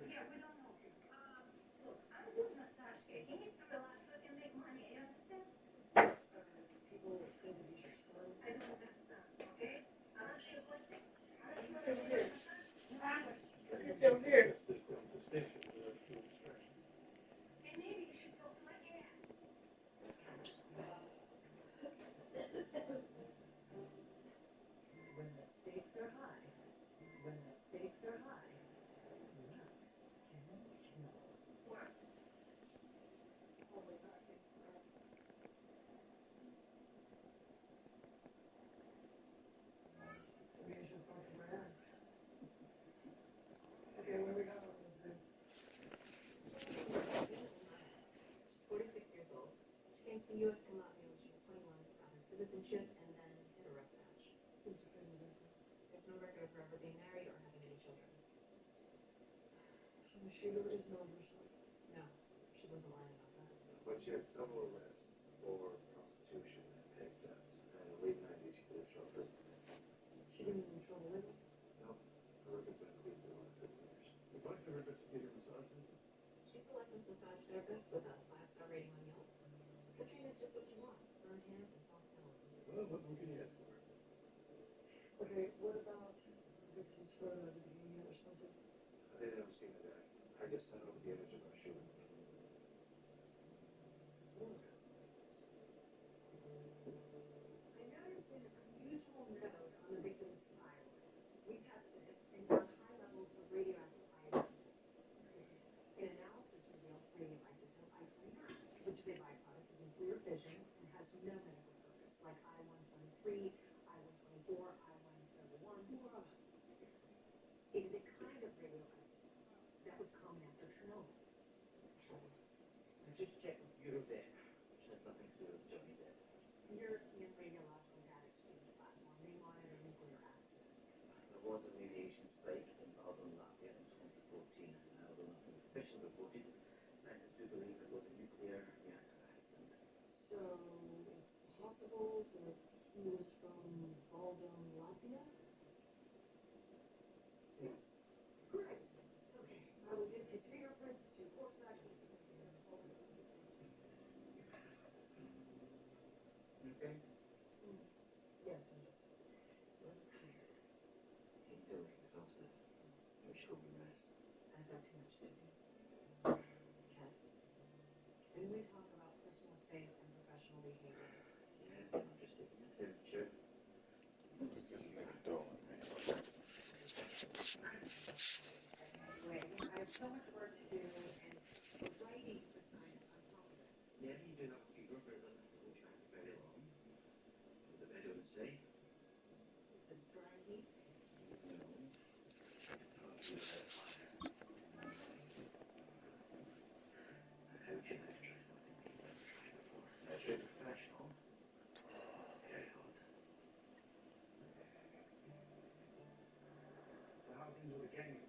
Yeah, we don't know him. Look, I'm a good massage guy. He needs to relax so he can make money. You understand? People say that he's your son. I don't understand, okay? Unless you watch this. Unless you Over here. massage. Over here. That's the station for the instructions. And maybe you should talk to my ass. When the stakes are high, when the stakes are high, Rose can kill. What? Oh my God. Maybe I should talk to my ass. Okay, what do we got on this news? She's 46 years old. She came to the U.S. from Latvia when she was 21, got her citizenship, and then hit a rough patch. Who's the family record? There's no record of her ever being married or having any children. So the shooter is not her son? No, she wasn't lying about that. But she had several arrests for prostitution and pay theft. And in the late 90s, she did a short prison stint. She didn't even trouble with it? No, her record's been clean for the last 15 years. What's her investigative massage business? She's a licensed massage therapist with a 5-star rating on Yelp. Katrina's just what you want. Burn hands and soft toes. Well, what more can you ask for? Okay, what about victim's photo? Did he respond to? I had never seen the guy. I just sent over the image of our shooter. I noticed an unusual node on the victim's thyroid. We tested it and found high levels of radioactive iodine. An analysis revealed radioisotope I-29, which is a byproduct of nuclear fission and has no medical purpose, like I-123, I-124, I-131. It is a kind of radioisotope that was common after Chernobyl. I just checked with Eurovet, which has nothing to do with Johnny Depp. European Radiological Data Exchange Platform. They monitor nuclear accidents. There was a radiation spike in northern Latvia in 2014. Although nothing officially reported, scientists do believe it was a nuclear reactor accident. So it's possible that he was from Baldon, Latvia? Yes. Great. Okay. I will give his fingerprints to Corsac. Okay? Yes, I'm just a little tired. You feel like exhausted. Maybe you should go and rest. I've got too much to do. Kat, can we talk about personal space and professional behavior? Yes, I'm just taking a temperature. Just make a dough, man. Wait, I have so much work to do, and the writing assignment on top of it. Yeah, you do have a fever, but it doesn't have to hold you back very long. What did anyone say? It's a dry heat. No. Oh, you had a fire. How can I try something you've never tried before? Now, you're professional. Very hot. So how are things with the gang?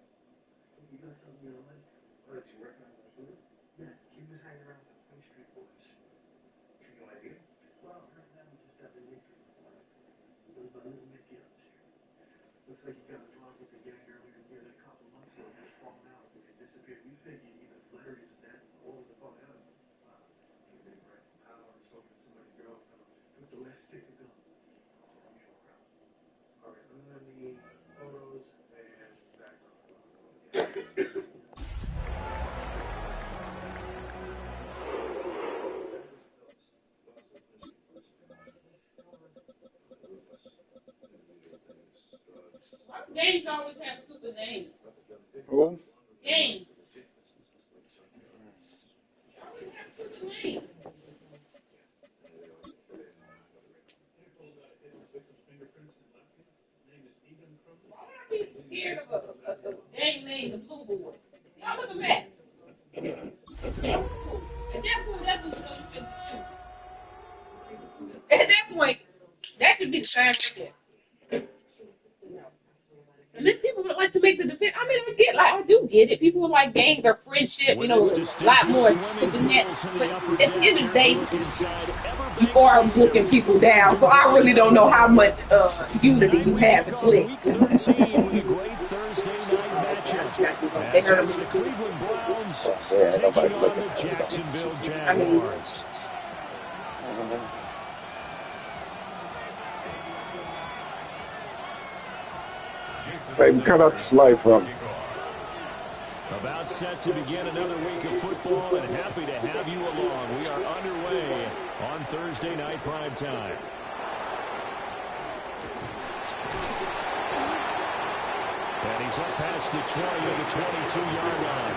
You got something you don't like? Oh, that you working on the shooter? Yeah, he was hanging around with the Queen Street boys. You no idea? Well, right now we just have the weekend for it. Those brothers make it up the street. Looks like he got involved with the gang earlier in the year, then a couple months ago, he just fallen out. He disappeared. We figured either Larry is dead, or was the phone out? He may break from power or soaking somebody's girl. Took the last stick of gun. It's an unusual crowd. All right, I'm gonna need photos and background. Games always have stupid names. Who? Games. Always have stupid names. Why would I be scared of a gang named the Blue Boy? Y'all look a mess. At that point, that's when you know you shouldn't be shooting. At that point, that should be the sign right there. And then people would like to make the defense. I mean, I do get it. People would like gangs or friendship, you know, a lot more to the net. But at the end of the day, you are looking people down. So I really don't know how much unity you have in cliques. matchup as it's the Cleveland Browns taking on the Jacksonville Jaguars. Baby, cut out the slide from me. About set to begin another week of football, and happy to have you along. We are underway on Thursday night prime time. And he's up past the 20 to the 22-yard line.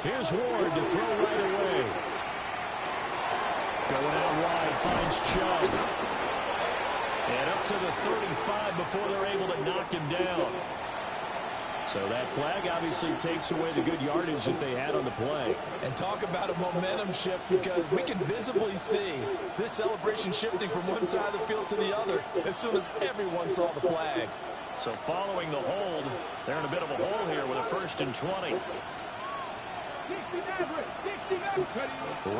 Here's Ward to throw right away. Going out wide, finds Chubb. And up to the 35 before they're able to knock him down. So that flag obviously takes away the good yardage that they had on the play. And talk about a momentum shift, because we can visibly see this celebration shifting from one side of the field to the other as soon as everyone saw the flag. So following the hold, they're in a bit of a hole here with a 1st and 20.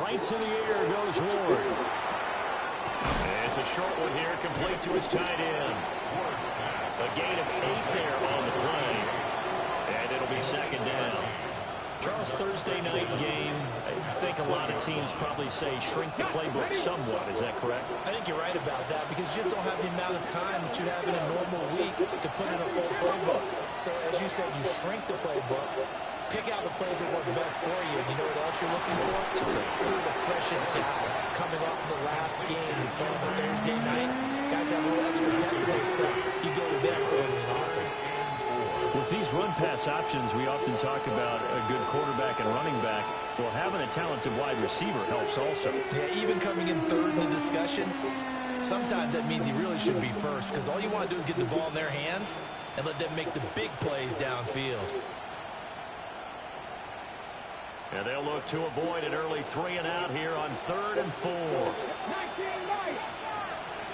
Right to the air goes Ward. And it's a short one here, complete to his tight end. A gain of 8 there on the play. And it'll be 2nd down. Charles, Thursday night game, I think a lot of teams probably say shrink the playbook somewhat. Is that correct? I think you're right about that, because you just don't have the amount of time that you have in a normal week to put in a full playbook. So as you said, you shrink the playbook, pick out the plays that work best for you. You know what else you're looking for? It's who are the freshest guys coming off the last game you're playing on Thursday night. Guys have a little extra pep in their step. You go to them early and often. With these run-pass options, we often talk about a good quarterback and running back. Well, having a talented wide receiver helps also. Yeah, even coming in third in the discussion, sometimes that means he really should be first, because all you want to do is get the ball in their hands and let them make the big plays downfield. And they'll look to avoid an early 3 and out here on 3rd and 4.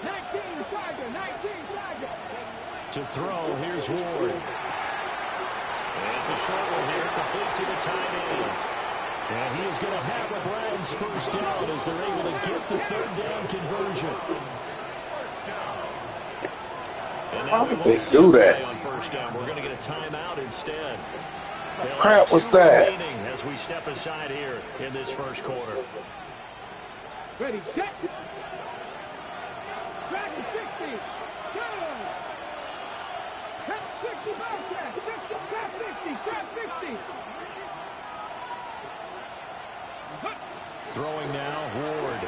19 Tiger, 19 Tiger. To throw, here's Ward. And it's a short one here, complete to the tight end. And he is going to have a Browns 1st down as they're able to get the 3rd down conversion. And How did they do that? On 1st down, we're going to get a timeout instead. Crap was that? As we step aside here in this 1st quarter. Ready, set. Back to 60. Go. 60 back, 50, trap 50, trap 50. Throwing now, Ward.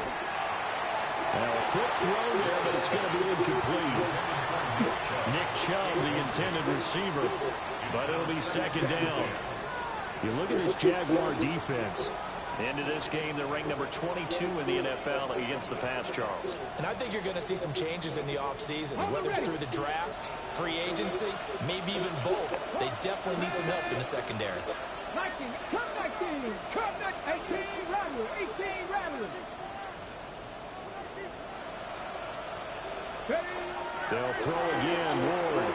Now a quick throw there, but it's going to be incomplete. Nick Chubb, the intended receiver, but it'll be 2nd down. You look at this Jaguar defense. Into this game, they're ranked number 22 in the NFL against the pass, Charles. And I think you're going to see some changes in the offseason, whether it's through the draft, free agency, maybe even both. They definitely need some help in the secondary. 19, come 19, come 18, Rattler, 18, Rattler. They'll throw again, Ward.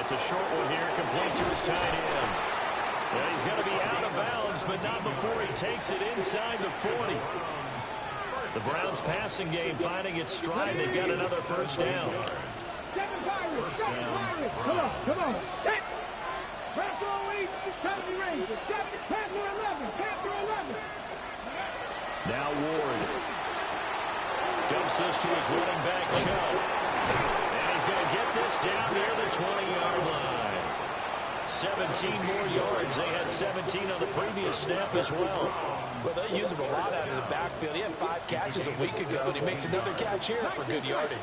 It's a short one here, complete to his tight end. Well, he's going to be out of bounds, but not before he takes it inside the 40. The Browns passing game finding its stride. They've got another 1st down. First down. Come on. Set. Panther 8, County Rangers. Panther 11, Panther 11. Now Ward. Dumps this to his running back, Chubb. And he's going to get this down near the 20-yard line. 17 more yards. They had 17 on the previous snap as well. Well, they use him a lot out of the backfield. He had 5 catches a week ago, and he makes another catch here for good yardage.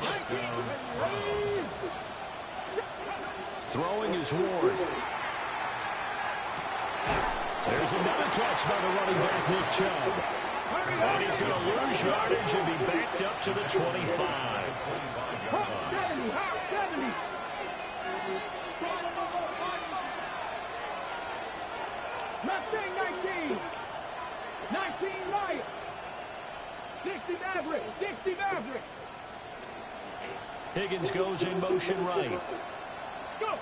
Throwing is Ward. There's another catch by the running back, Nick Chubb. And he's going to lose yardage and be backed up to the 25. 70. Mustang 19. 19 right. 69 Maverick. 60 Maverick. Higgins goes in motion right. Go.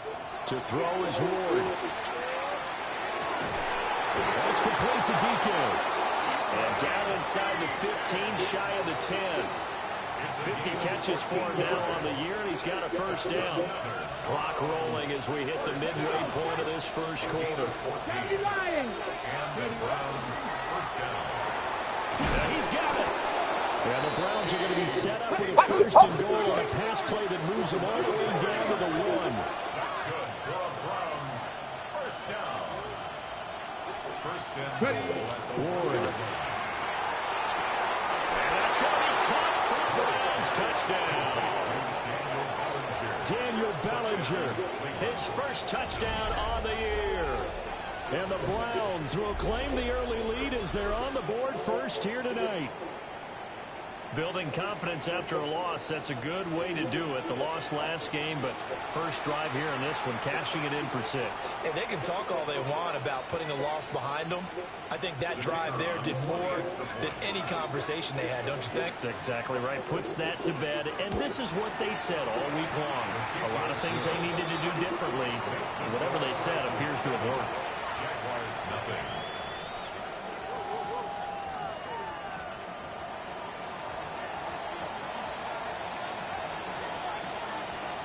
To throw is Ward. That's complete to DK. And down inside the 15, shy of the 10. 50 catches for him now on the year, and he's got a first down. Clock rolling as we hit the midway point of this first quarter. Teddy Lions. He's got it. And the Browns are going to be set up with a first and goal on a pass play that moves them all the way down to the 1. That's good for a Browns first down. First and goal at the Ward. And that's going to be caught for the Browns. Touchdown. Daniel Bellinger, his first touchdown on the year. And the Browns will claim the early lead as they're on the board first here tonight. Building confidence after a loss, that's a good way to do it. The loss last game, but first drive here in this one, cashing it in for 6. And they can talk all they want about putting a loss behind them. I think that drive there did more than any conversation they had, don't you think? That's exactly right. Puts that to bed, and this is what they said all week long. A lot of things they needed to do differently. Whatever they said appears to have worked. Jaguars nothing.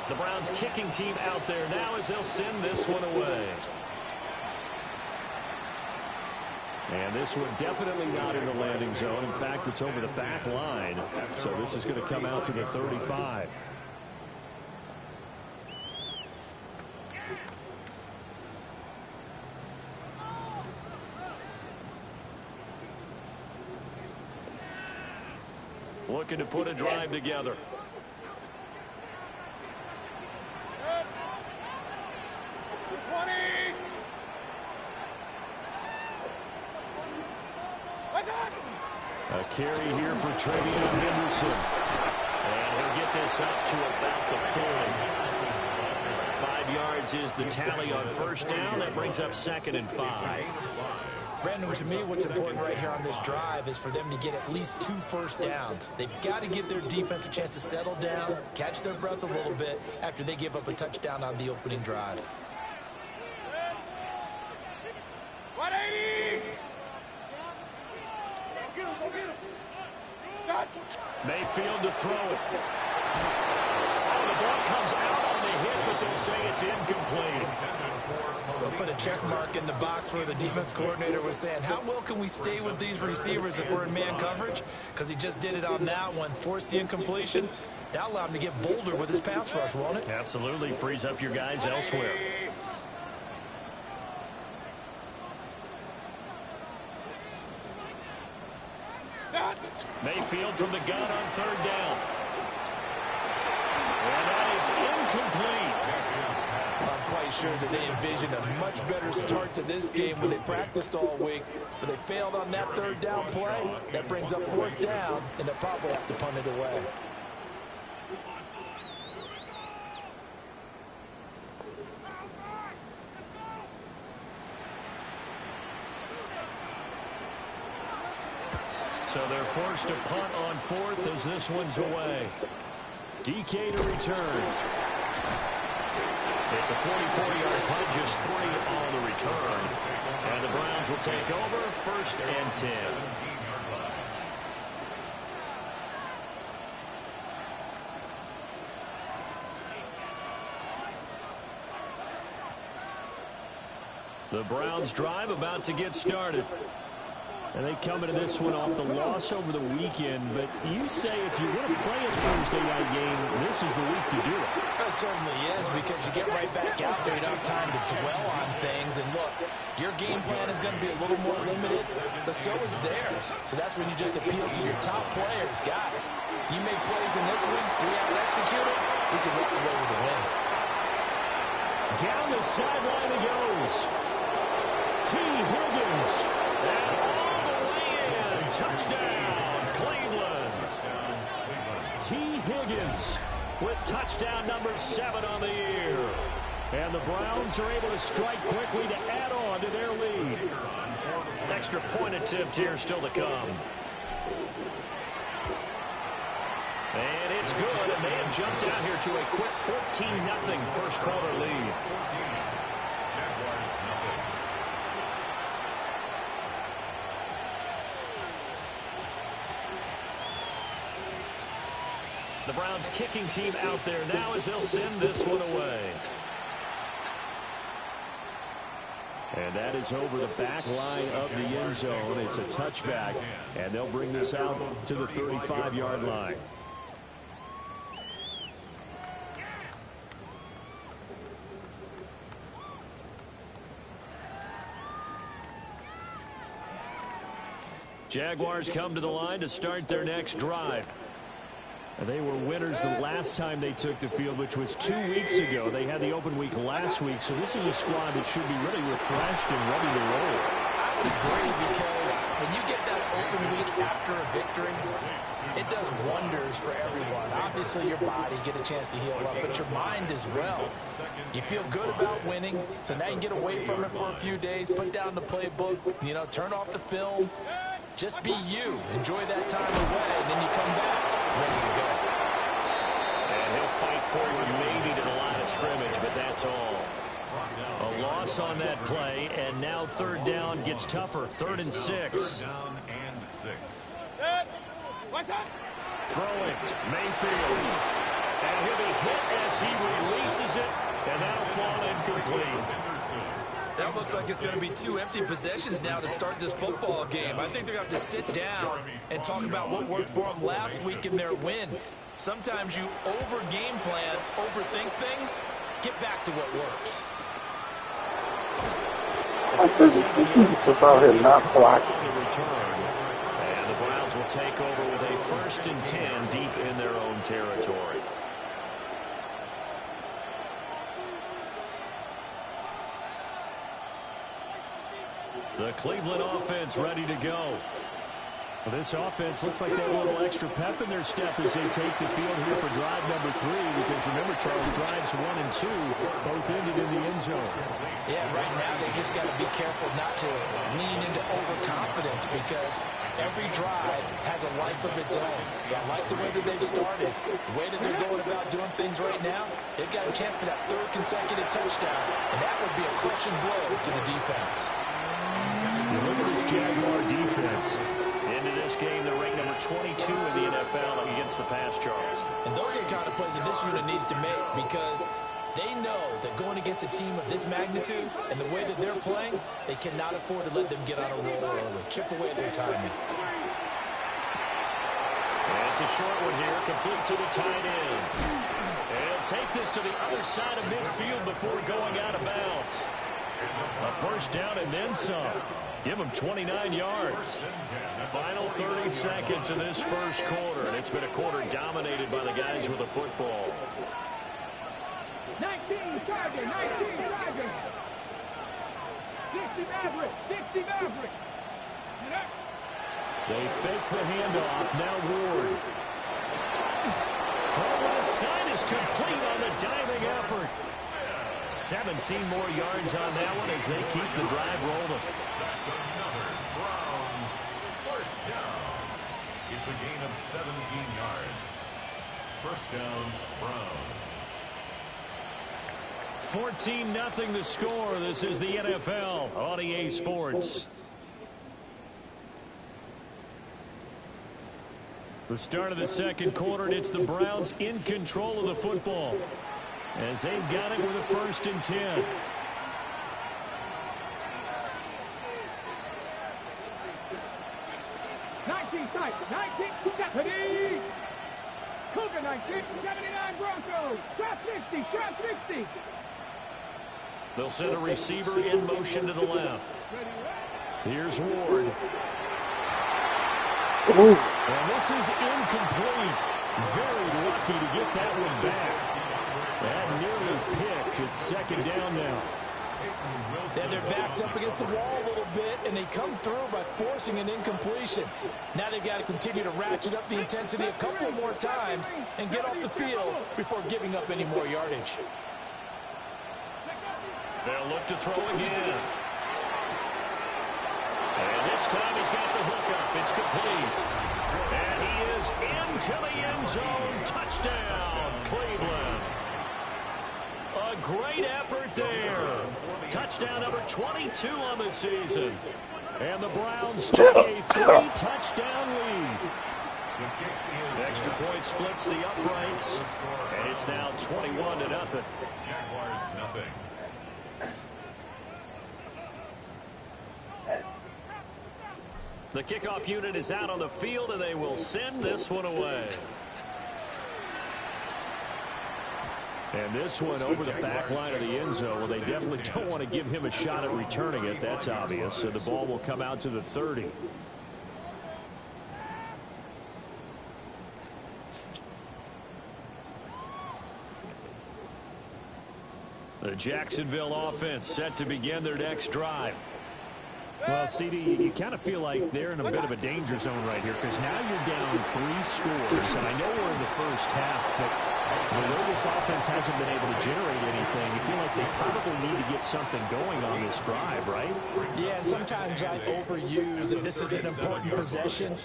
The Browns kicking team out there now as they'll send this one away. And this one definitely not in the landing zone. In fact, it's over the back line. So this is going to come out to the 35. Looking to put a drive together. A carry here for Travion Henderson. And he'll get this up to about the 40. 5 yards is the tally on first down. That brings up 2nd and 5. Brandon, to me, what's important right here on this drive is for them to get at least 2 first downs. They've got to give their defense a chance to settle down, catch their breath a little bit after they give up a touchdown on the opening drive. 180. Mayfield to throw it. Oh, the ball comes out on the hit, but they'll say it's incomplete. They'll put a check mark in the box where the defense coordinator was saying, how well can we stay with these receivers if we're in man coverage? Because he just did it on that one, forced the incompletion. That allowed him to get bolder with his pass rush, won't it? Absolutely. Frees up your guys elsewhere. Mayfield from the gun on 3rd down. And that is incomplete. I'm quite sure that they envisioned a much better start to this game when they practiced all week, but they failed on that 3rd down play. That brings up 4th down, and they'll probably have to punt it away. So they're forced to punt on 4th as this one's away. DK to return. It's a 44-yard punt, just 3 on the return. And the Browns will take over 1st and 10. The Browns drive about to get started. And they come into this one off the loss over the weekend. But you say if you're going to play a Thursday night game, this is the week to do it. It certainly is, because you get right back out there. You don't have time to dwell on things. And look, your game plan is going to be a little more limited, but so is theirs. So that's when you just appeal to your top players. Guys, you make plays in this one, we out-execute it, we can walk away with a win. Down the sideline he goes. T. Higgins. And all the way in. Touchdown, Cleveland. T. Higgins with touchdown number 7 on the year. And the Browns are able to strike quickly to add on to their lead. Extra point attempt here still to come. It's good, and they have jumped out here to a quick 14-0 first quarter lead. Jaguars nothing. The Browns kicking team out there now as they'll send this one away. And that is over the back line of the end zone. It's a touchback, and they'll bring this out to the 35-yard line. Jaguars come to the line to start their next drive. They were winners the last time they took the field, which was 2 weeks ago. They had the open week last week, so this is a squad that should be really refreshed and ready to roll. I would agree, because when you get that open week after a victory, it does wonders for everyone. Obviously, your body, get a chance to heal up, but your mind as well. You feel good about winning, so now you can get away from it for a few days, put down the playbook, turn off the film. Just be you. Enjoy that time away, and then you come back ready to go. And he'll fight forward maybe to the line of scrimmage, but that's all. A loss on that play, and now third down gets tougher. 3rd and 6. Third down and 6. Throwing, Mayfield. And he'll be hit as he releases it, and that'll fall incomplete. That looks like it's going to be 2 empty possessions now to start this football game. I think they're going to have to sit down and talk about what worked for them last week in their win. Sometimes you over-game plan, overthink things, get back to what works. This nigga's just out here not blocking. And the Browns will take over with a 1st and 10 deep in their own territory. The Cleveland offense ready to go. Well, this offense looks like they have a little extra pep in their step as they take the field here for drive number 3, because remember, Charles, drives 1 and 2 both ended in the end zone. Yeah, right now they just got to be careful not to lean into overconfidence, because every drive has a life of its own. I like the way that they've started, the way that they're going about doing things right now. They've got a chance for that 3rd consecutive touchdown, and that would be a crushing blow to the defense. You look at this Jaguar defense. Into this game, they're ranked number 22 in the NFL against the pass, Charles. And those are the kind of plays that this unit needs to make, because they know that going against a team of this magnitude and the way that they're playing, they cannot afford to let them get on a roll early. Chip away at their timing. And it's a short one here, complete to the tight end. And take this to the other side of midfield before going out of bounds. A 1st down and then some. Give them 29 yards. Final 30 seconds in this first quarter, and it's been a quarter dominated by the guys with the football. 19 Tiger, 19 Tiger. 60 Maverick, 60 Maverick. They fake the handoff. Now Ward. Throw aside is complete on the diving effort. 17 more yards on that one as they keep the drive rolling. That's another Browns 1st down. It's a gain of 17 yards. 1st down, Browns. 14-0 the score. This is the NFL on EA Sports. The start of the second quarter, and it's the Browns in control of the football as they've got it with a 1st and 10. Cougar 19, 79 Broncos. Trap 60, trap 60. They'll send a receiver in motion to the left. Here's Ward. Ooh. And this is incomplete. Very lucky to get that one back. That nearly picked. It's 2nd down now. Yeah, their back's up against the wall a little bit, and they come through by forcing an incompletion. Now they've got to continue to ratchet up the intensity a couple more times and get off the field before giving up any more yardage. They'll look to throw again. And this time he's got the hook up. It's complete. And he is into the end zone. Touchdown. Touchdown, Cleveland. A great effort there. Touchdown number 22 on the season. And the Browns take a 3-touchdown lead. Extra point splits the uprights, and it's now 21-0. Jaguars nothing. The kickoff unit is out on the field, and they will send this one away. And this one over the back line of the end zone. Well, they definitely don't want to give him a shot at returning it. That's obvious. So the ball will come out to the 30. The Jacksonville offense set to begin their next drive. Well, CD, you kind of feel like they're in a bit of a danger zone right here because now you're down 3 scores. And I know we're in the first half, but the way this offense hasn't been able to generate anything, you feel like they probably need to get something going on this drive, right? Yeah, and sometimes I overuse that this is an important possession.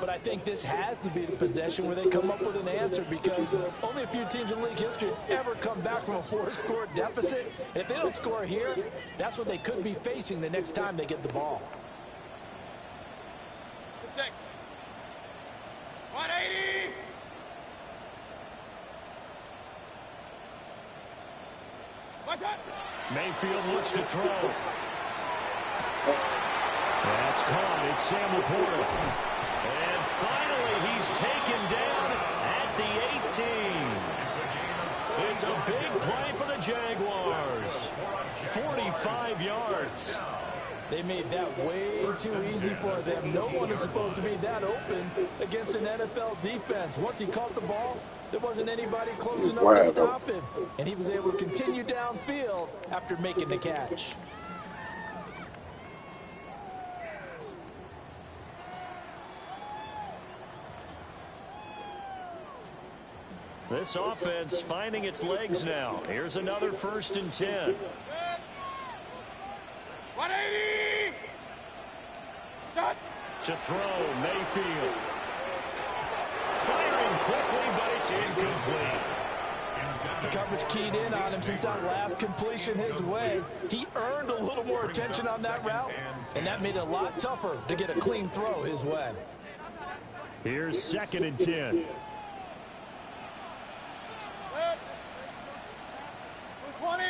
But I think this has to be the possession where they come up with an answer because only a few teams in league history have ever come back from a 4-score deficit. And if they don't score here, that's what they could be facing the next time they get the ball. 180. What's up? Mayfield looks to throw. That's caught. It's Sam Laporta. And finally, he's taken down at the 18. It's a big play for the Jaguars. 45 yards. They made that way too easy for them. No one is supposed to be that open against an NFL defense. Once he caught the ball, there wasn't anybody close enough to stop him. And he was able to continue downfield after making the catch. This offense finding its legs now. Here's another 1st and 10. 180. Stop. To throw, Mayfield. Firing quickly, but it's incomplete. The coverage keyed in on him since that last completion his way. He earned a little more attention on that route, and that made it a lot tougher to get a clean throw his way. Here's 2nd and 10. 20.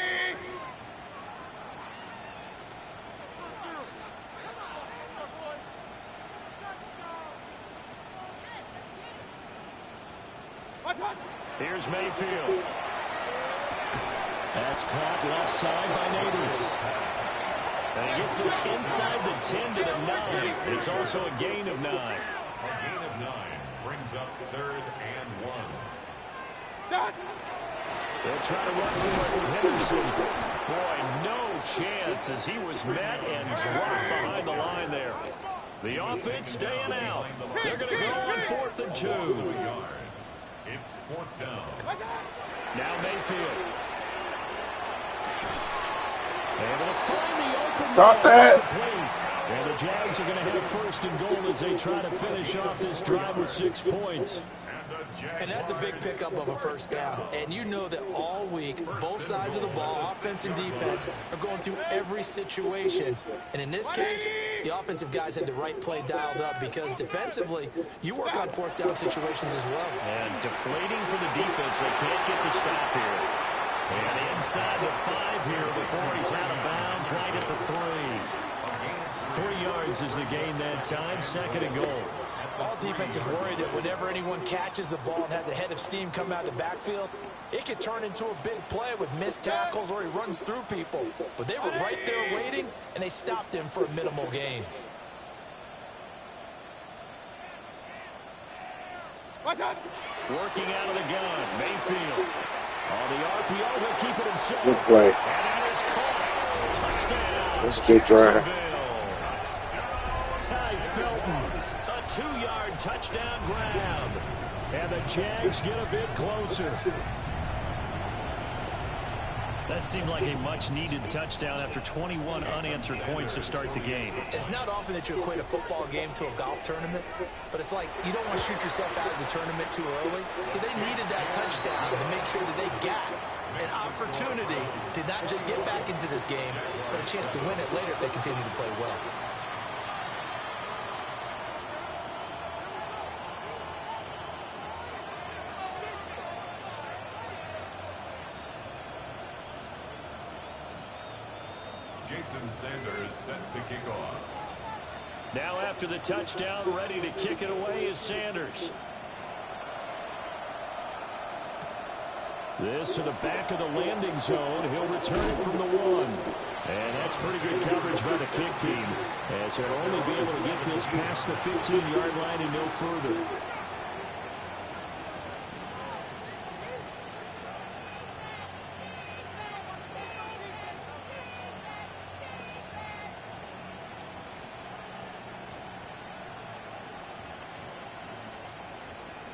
Here's Mayfield. That's caught left side by Neighbors. And he gets this inside the 10 to the 9. It's also a gain of 9. A gain of 9 brings up 3rd and 1. Stop. They'll try to run for it with Henderson. Boy, no chance as he was met and dropped behind the line there. The offense staying out. They're going to go on 4th and 2. It's 4th down. Now Mayfield. Able to find the open Got that. And the Jags are going to have 1st and goal as they try to finish off this drive with 6 points. And that's a big pickup of a 1st down. And you know that all week, both sides of the ball, offense and defense, are going through every situation. And in this case, the offensive guys had the right play dialed up because defensively, you work on 4th down situations as well. And deflating for the defense. They can't get the stop here. And inside the 5 here before he's out of bounds right at the 3. 3 yards is the gain that time. 2nd and goal. All defense is worried that whenever anyone catches the ball and has a head of steam come out of the backfield, it could turn into a big play with missed tackles or he runs through people. But they were right there waiting, and they stopped him for a minimal gain. Working out of the gun, Mayfield. On the RPO, he'll keep it himself. Good play. And that is caught. Touchdown. That's a good drive. Ty Felton. A 2-yard touchdown grab. And the Jags get a bit closer. That seemed like a much-needed touchdown after 21 unanswered points to start the game. It's not often that you equate a football game to a golf tournament, but it's like you don't want to shoot yourself out of the tournament too early. So they needed that touchdown to make sure that they got an opportunity to not just get back into this game, but a chance to win it later if they continue to play well. Jason Sanders set to kick off. Now after the touchdown, ready to kick it away is Sanders. This to the back of the landing zone. He'll return it from the 1. And that's pretty good coverage by the kick team, as he'll only be able to get this past the 15-yard line and no further.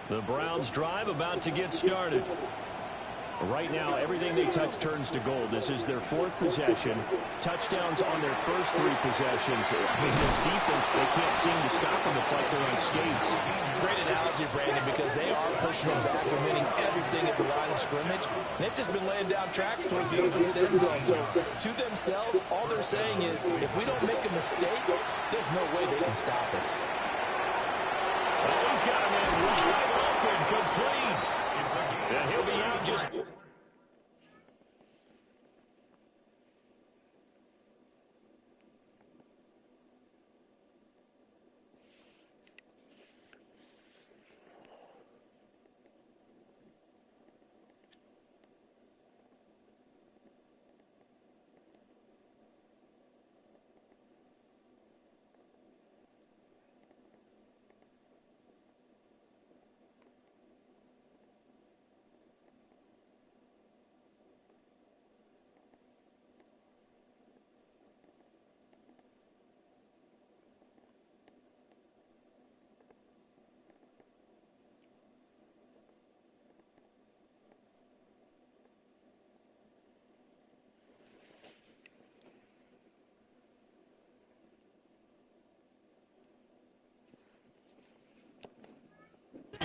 The Browns drive about to get started. Right now, everything they touch turns to gold. This is their 4th possession. Touchdowns on their first 3 possessions. I mean, this defense, they can't seem to stop them. It's like they're on skates. Great analogy, Brandon, because they are pushing them back and winning everything at the line of scrimmage. And they've just been laying down tracks towards the opposite end zone. So to themselves, all they're saying is, if we don't make a mistake, there's no way they can stop us. Oh, he's got him in wide open, complete. And he'll be out just...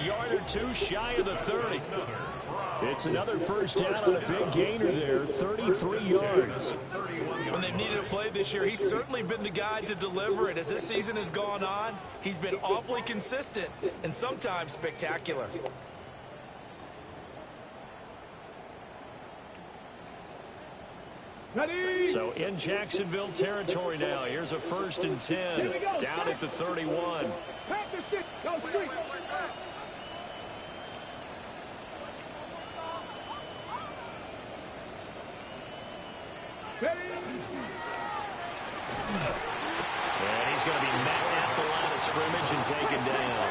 Yard or 2 shy of the 30. It's another first down on a big gainer there, 33 yards. When they've needed a play this year, he's certainly been the guy to deliver it. As this season has gone on, he's been awfully consistent and sometimes spectacular. Ready? So in Jacksonville territory now. Here's a 1st and 10 down at the 31. Pass the 6. Go straight. Ready? And he's going to be met at the line of scrimmage and taken down.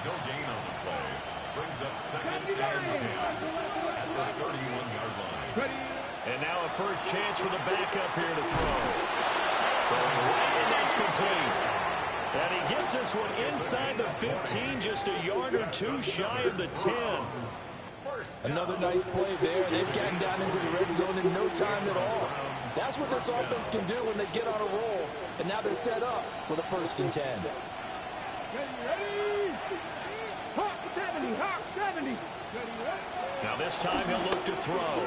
No gain on the play. Brings up 2nd and 10 at the 31-yard line. And now a first chance for the backup here to throw. Throwing right, and that's complete. And he gets this one inside the 15, just a yard or 2 shy of the 10. Another nice play there. They've gotten down into the red zone in no time at all. That's what this offense can do when they get on a roll. And now they're set up with a 1st and 10. Ready? Hawk 70. Hawk 70. Ready? Now this time he'll look to throw.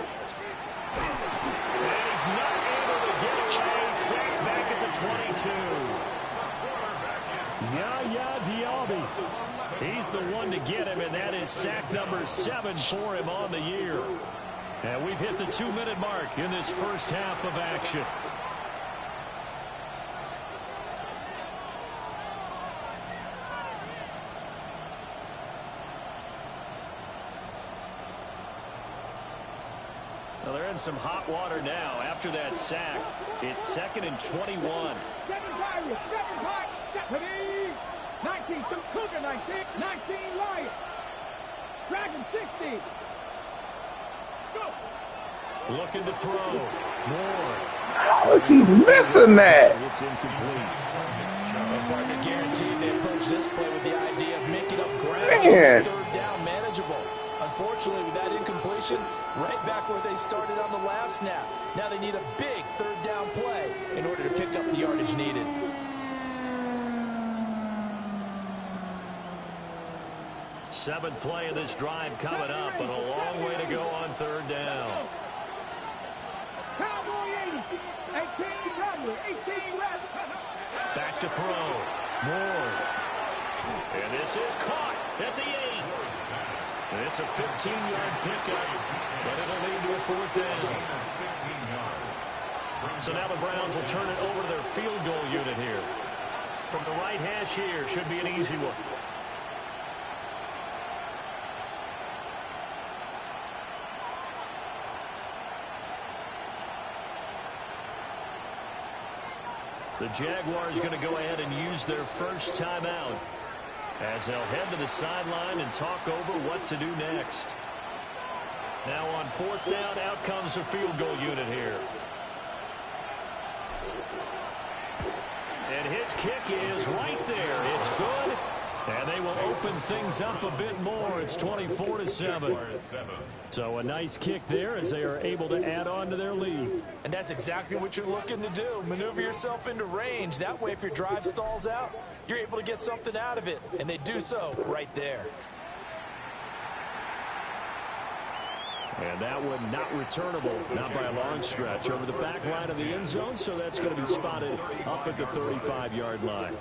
And he's not able to get away. Sacked back at the 22. Yaya Diaby. He's the one to get him, and that is sack number 7 for him on the year. And we've hit the 2-minute mark in this first half of action. Well, they're in some hot water now. After that sack, it's 2nd and 21. 7 Pirates. 7 Pirates. 19. Some Cougar 19. 19 Lions. Dragon 60. Go. Looking to throw. More. How is he missing that? It's incomplete. Partner guaranteed they approach this play with the idea of making up ground. Man. 3rd down manageable. Unfortunately, unfortunately, with that incompletion, right back where they started on the last snap. Now they need a big third down play in order to pick up the yardage needed. Seventh play of this drive coming up, but a long way to go on third down. Cowboy 80. 18 cover. 18 left. Back to throw. Moore. And this is caught at the 8. It's a 15-yard pickup, but it'll lead to a fourth down. So now the Browns will turn it over to their field goal unit here. From the right hash here, should be an easy one. The Jaguars going to go ahead and use their first timeout as they'll head to the sideline and talk over what to do next. Now on fourth down, out comes the field goal unit here. And his kick is right there. It's good. And they will open things up a bit more. It's 24-7. So a nice kick there as they are able to add on to their lead. And that's exactly what you're looking to do. Maneuver yourself into range. That way, if your drive stalls out, you're able to get something out of it. And they do so right there. And that one not returnable, not by a long stretch, over the back line of the end zone. So that's going to be spotted up at the 35-yard line.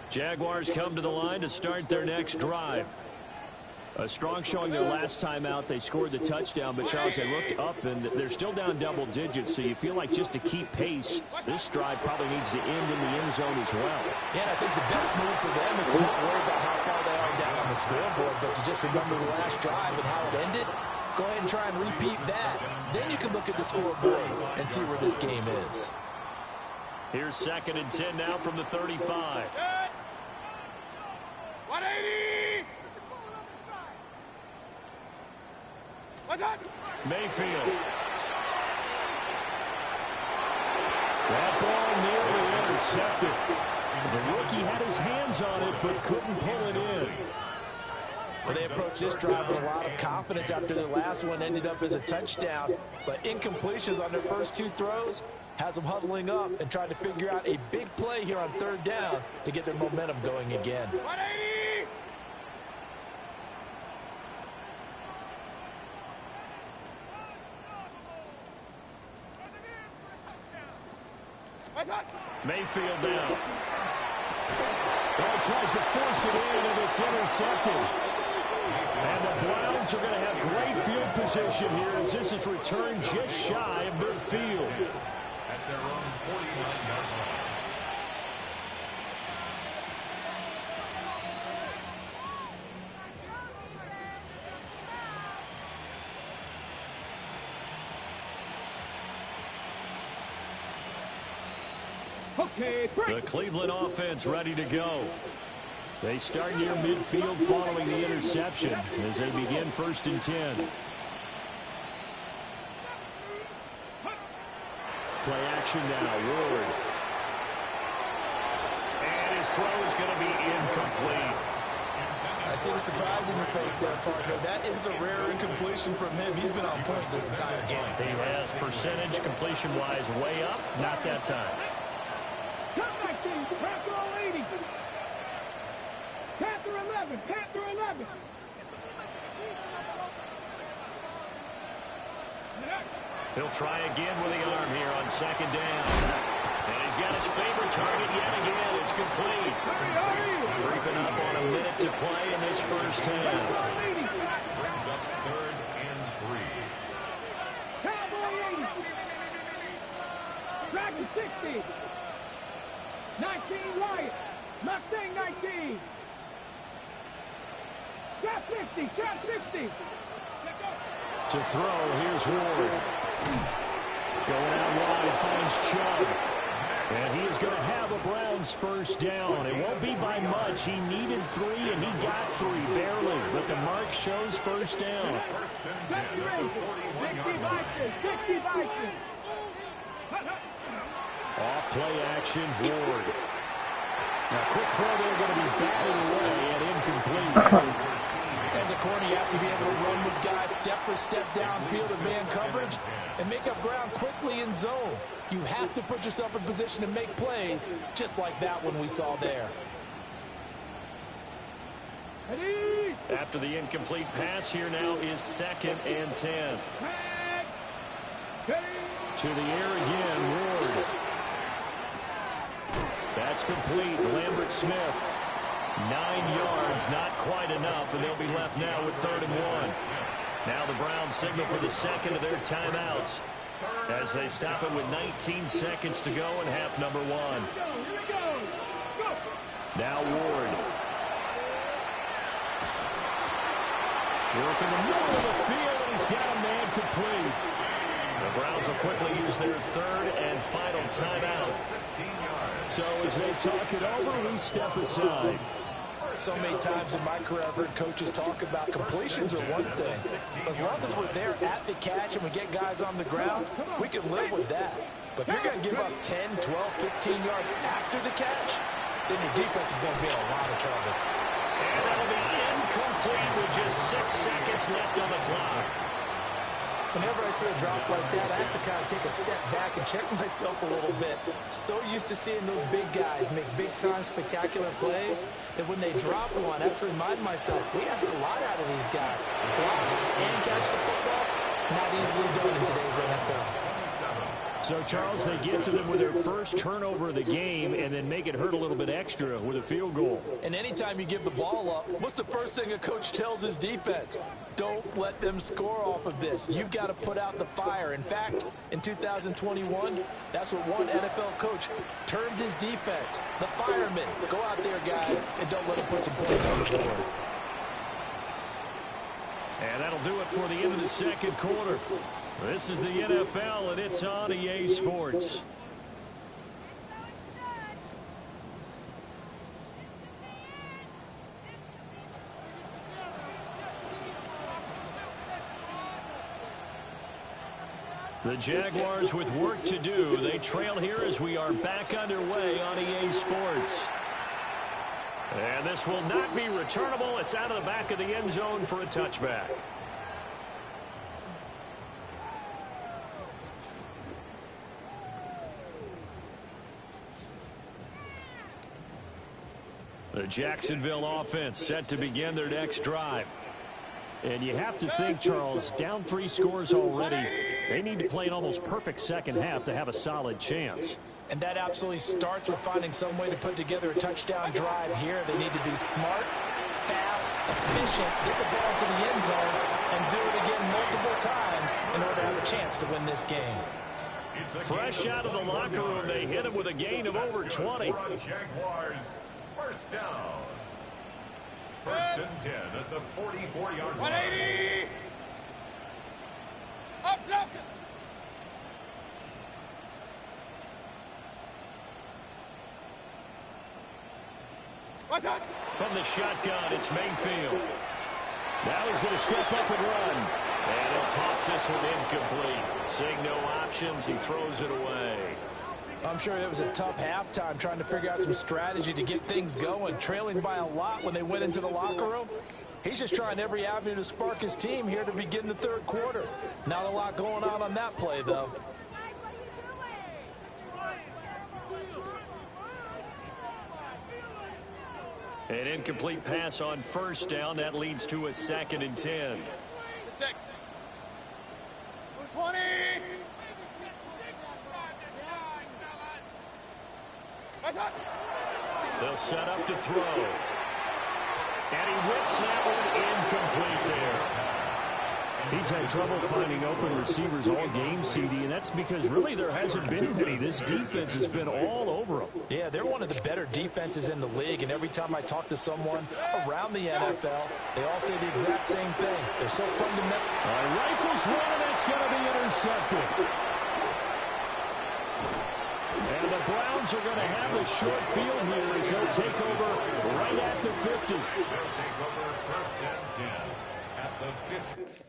Jaguars come to the line to start their next drive. A strong showing their last time out. They scored the touchdown, but Charles, they looked up and they're still down double digits, so you feel like just to keep pace, this drive probably needs to end in the end zone as well. Yeah, I think the best move for them is to not worry about how far they are down on the scoreboard, but to just remember the last drive and how it ended. Go ahead and try and repeat that. Then you can look at the scoreboard and see where this game is. Here's 2nd and 10 now from the 35. 180. Mayfield. That ball nearly intercepted. The rookie had his hands on it, but couldn't pull it in. Well, they approached this drive with a lot of confidence after their last one ended up as a touchdown. But incompletions on their first two throws has them huddling up and trying to figure out a big play here on third down to get their momentum going again. 180. Mayfield down. Well, tries to force it in, and it's intercepted. And the Browns are going to have great field position here as this is returned just shy of midfield. At their own 49-yard line. Okay, The Cleveland offense ready to go. They start near midfield following the interception as they begin 1st and 10. Play action now, Ward. And his throw is going to be incomplete. I see the surprise in your face there, partner. That is a rare incompletion from him. He's been on point this entire game. He has percentage completion-wise way up, not that time. Panther 80. Panther 11. Panther 11. He'll try again with the arm here on 2nd down. And he's got his favorite target yet again. It's complete. Creeping up on a minute to play in this first half. Brings up 3rd and 3. Cowboy 80. Dragon 60. 19 Wyatt. Mustang 19. Shot 50. Shot 60. To throw, here's Ward. Going out wide, finds Chubb. And he is going to have a Browns first down. It won't be by much. He needed 3, and he got 3, barely. But the mark shows first down. 1st and 10. 60 Bison. 60 Bison. Off play action, Ward. Now, quick throw there, going to be batted away and incomplete. As a corner, you have to be able to run with guys step for step downfield of man coverage and make up ground quickly in zone. You have to put yourself in position to make plays, just like that one we saw there. After the incomplete pass, here now is 2nd and 10. To the air again, Ward. That's complete. Lambert Smith. 9 yards, not quite enough, and they'll be left now with 3rd and 1. Now the Browns signal for the second of their timeouts as they stop it with 19 seconds to go in half number 1. Now Ward. Working the middle of the field, and he's got a man complete. The Browns will quickly use their 3rd and final timeout. So as they talk it over, we step aside. So many times in my career, I've heard coaches talk about completions are one thing. As long as we're there at the catch and we get guys on the ground, we can live with that. But if you're going to give up 10, 12, 15 yards after the catch, then your defense is going to be in a lot of trouble. And that'll be incomplete with just 6 seconds left on the clock. Whenever I see a drop like that, I have to kind of take a step back and check myself a little bit. So used to seeing those big guys make big-time spectacular plays that when they drop one, I have to remind myself, we ask a lot out of these guys. Block and catch the football, not easily done in today's NFL. So, Charles, they get to them with their first turnover of the game and then make it hurt a little bit extra with a field goal. And anytime you give the ball up, what's the first thing a coach tells his defense? Don't let them score off of this. You've got to put out the fire. In fact, in 2021, that's what one NFL coach termed his defense. The firemen. Go out there, guys, and don't let them put some points on the board. And that'll do it for the end of the second quarter. This is the NFL, and it's on EA Sports. The Jaguars with work to do. They trail here as we are back underway on EA Sports. And this will not be returnable. It's out of the back of the end zone for a touchback. The Jacksonville offense set to begin their next drive. And you have to think, Charles, down 3 scores already. They need to play an almost perfect second half to have a solid chance. And that absolutely starts with finding some way to put together a touchdown drive here. They need to be smart, fast, efficient, get the ball to the end zone, and do it again multiple times in order to have a chance to win this game. Fresh out of the locker room, they hit him with a gain of over 20. Jaguars, first down. 1st and 10 at the 44-yard line. 180! Up, Nelson! What's up? From the shotgun, it's Mayfield. Now he's going to step up and run. And he'll toss this one incomplete. Seeing no options, he throws it away. I'm sure it was a tough halftime trying to figure out some strategy to get things going, trailing by a lot when they went into the locker room. He's just trying every avenue to spark his team here to begin the 3rd quarter. Not a lot going on that play, though. An incomplete pass on 1st down. That leads to a 2nd and 10. 20! They'll set up to throw. And he whips that one incomplete there. He's had trouble finding open receivers all game, CD, and that's because really there hasn't been many. This defense has been all over them. Yeah, they're one of the better defenses in the league, and every time I talk to someone around the NFL, they all say the exact same thing. They're so fundamental. Rifles one, and it's going to be intercepted. And the Browns are going to have a short field here as they'll take over right at the 50. They'll take over 1st and 10 at the 50.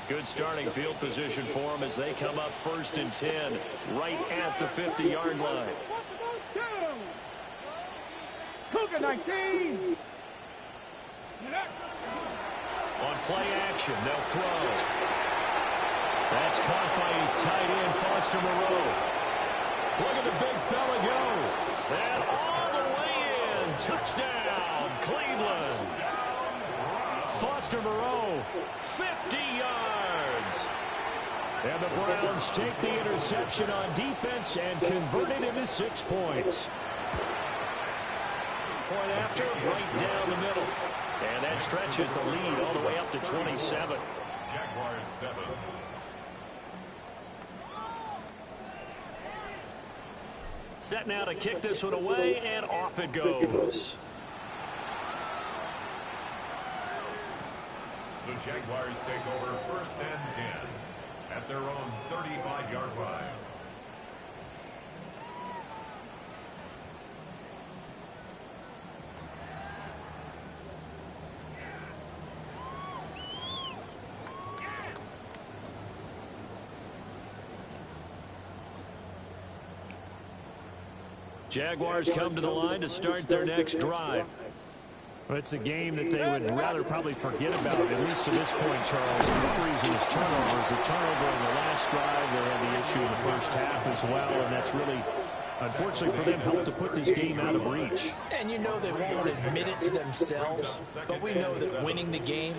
Good starting field position for them as they come up 1st and 10, right at the 50-yard line. Cougar 19. On play action, they'll throw. That's caught by his tight end, Foster Moreau. Look at the big fella go. And all the way in. Touchdown, Cleveland. Foster Moreau, 50 yards. And the Browns take the interception on defense and convert it into 6 points. Point after, right down the middle. And that stretches the lead all the way up to 27. Jaguars 7. Set now to kick this one away, and off it goes. The Jaguars take over 1st and 10 at their own 35-yard line. Jaguars come to the line to start their next drive. Well, it's a game that they would rather probably forget about, at least to this point, Charles. And one reason is turnovers. A turnover in the last drive. They had the issue in the first half as well, and that's really, unfortunately for them, helped to put this game out of reach. And you know they won't admit it to themselves, but we know that winning the game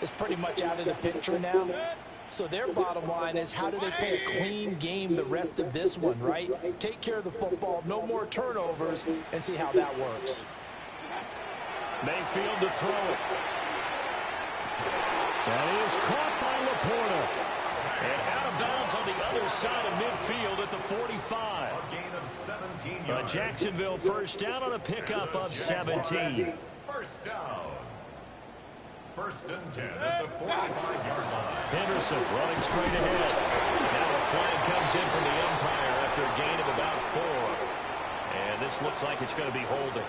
is pretty much out of the picture now. So their bottom line is, how do they play a clean game the rest of this one, right? Take care of the football, no more turnovers, and see how that works. Mayfield to throw it. That is caught by Laporta. And out of bounds on the other side of midfield at the 45. A gain of 17 yards. Jacksonville first down on a pickup of 17. First down. 1st and 10 at the 45-yard line. Henderson running straight ahead. Now a flag comes in from the umpire after a gain of about 4. And this looks like it's going to be holding.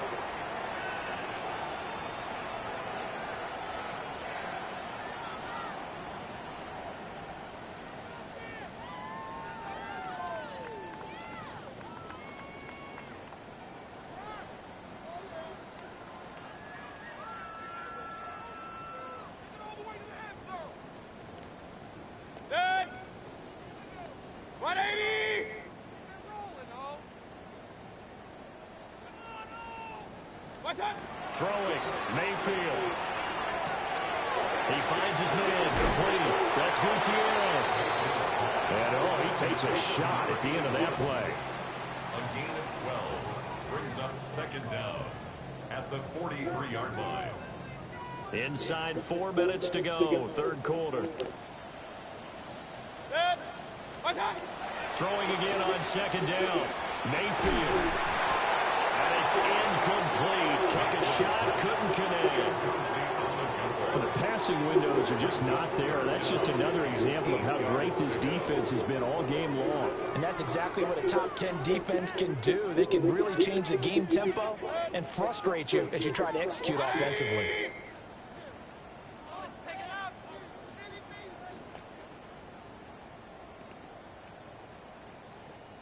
Throwing, Mayfield. He finds his man, complete. That's Gutierrez. And he takes a shot at the end of that play. A gain of 12 brings up 2nd down at the 43-yard line. Inside 4 minutes to go, 3rd quarter. Throwing again on 2nd down. Mayfield. And it's incomplete. Took a shot, couldn't connect. Well, the passing windows are just not there. That's just another example of how great this defense has been all game long. And that's exactly what a top 10 defense can do. They can really change the game tempo and frustrate you as you try to execute offensively.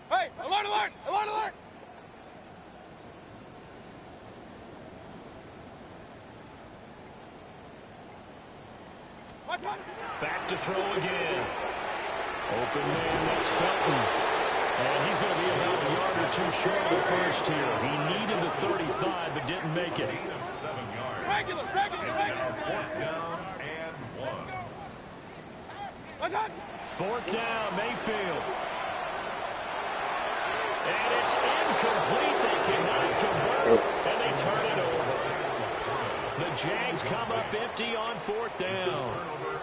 Hey, alert, alert, alert, alert! Back to throw again. Open man, that's Felton. And he's going to be about a yard or 2 short of the first here. He needed the 35, but didn't make it. Gain of 7 yards. Regular, regular, It's regular. now 4th down and 1. 4th down, Mayfield. And it's incomplete. They cannot convert, and they turn it over. The Jags come up empty on 4th down.